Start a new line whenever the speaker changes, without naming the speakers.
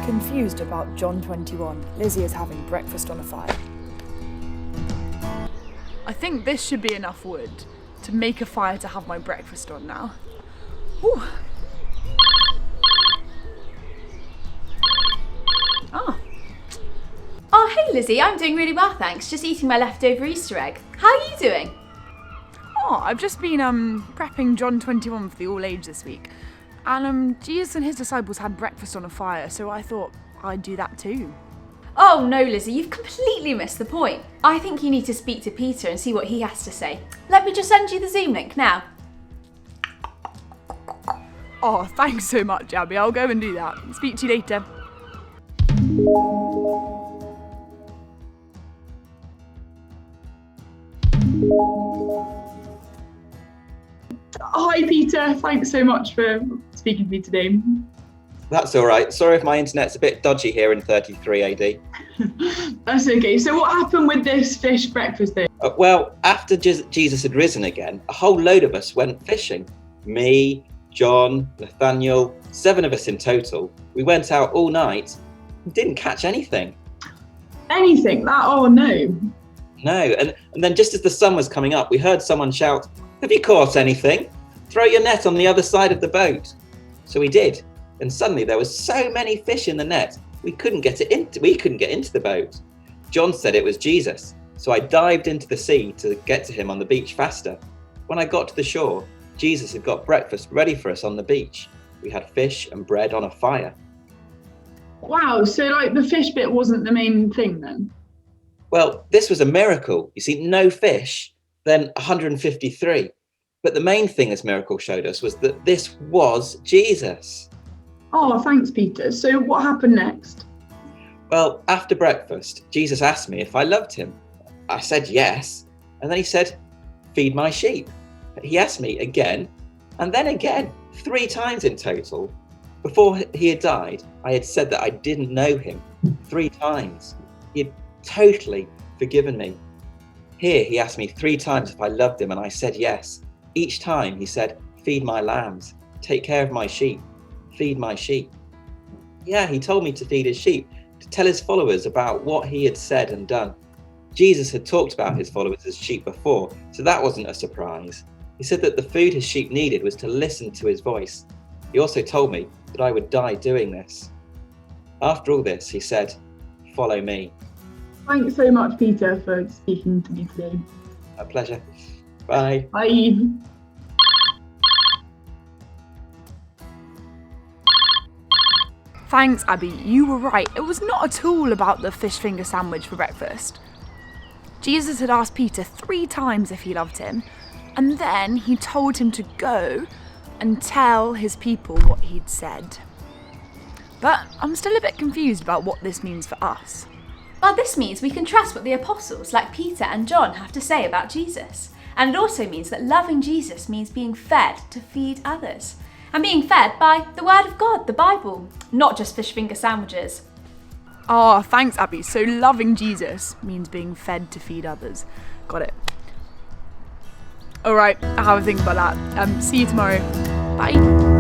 confused about John 21. Lizzy is having breakfast on a fire. I think this should be enough wood to make a fire to have my breakfast on now. Whew.
Oh, hey Lizzy, I'm doing really well, thanks. Just eating my leftover Easter egg. How are you doing?
Oh, I've just been prepping John 21 for the All Age this week. And Jesus and his disciples had breakfast on a fire, so I thought I'd do that too.
Oh no, Lizzy, you've completely missed the point. I think you need to speak to Peter and see what he has to say. Let me just send you the Zoom link now.
Oh, thanks so much, Abby. I'll go and do that. Speak to you later.
Hi Peter, thanks so much for speaking to me today.
That's all right. Sorry if my internet's a bit dodgy here in 33 AD.
That's okay. So what happened with this fish breakfast day?
Well, after Jesus had risen again, a whole load of us went fishing. Me, John, Nathaniel, 7 of us in total. We went out all night and didn't catch anything.
Anything? Oh no.
No, and then just as the sun was coming up, we heard someone shout, "Have you caught anything? Throw your net on the other side of the boat." So we did, and suddenly there was so many fish in the net, we couldn't get into the boat. John said it was Jesus, so I dived into the sea to get to him on the beach faster. When I got to the shore, Jesus had got breakfast ready for us on the beach. We had fish and bread on a fire.
Wow, so like the fish bit wasn't the main thing then?
Well, this was a miracle. You see, no fish, then 153. But the main thing this miracle showed us was that this was Jesus.
Oh, thanks Peter. So what happened next?
Well, after breakfast, Jesus asked me if I loved him. I said yes, and then he said, "Feed my sheep." He asked me again, and then again, 3 times in total. Before he had died, I had said that I didn't know him 3 times. He had totally forgiven me. Here he asked me 3 times if I loved him, and I said yes. Each time he said, "Feed my lambs, take care of my sheep, feed my sheep." Yeah, he told me to feed his sheep, to tell his followers about what he had said and done. Jesus had talked about his followers as sheep before, so that wasn't a surprise. He said that the food his sheep needed was to listen to his voice. He also told me that I would die doing this. After all this, he said, "Follow me."
Thanks so much Peter for speaking to me today.
A pleasure. Bye.
Bye.
Thanks, Abby. You were right. It was not at all about the fish finger sandwich for breakfast. Jesus had asked Peter 3 times if he loved him, and then he told him to go and tell his people what he'd said. But I'm still a bit confused about what this means for us.
Well, this means we can trust what the apostles like Peter and John have to say about Jesus. And it also means that loving Jesus means being fed to feed others. And being fed by the Word of God, the Bible, not just fish finger sandwiches.
Oh, thanks, Abby. So loving Jesus means being fed to feed others. Got it. All right, I'll have a think about that. See you tomorrow. Bye.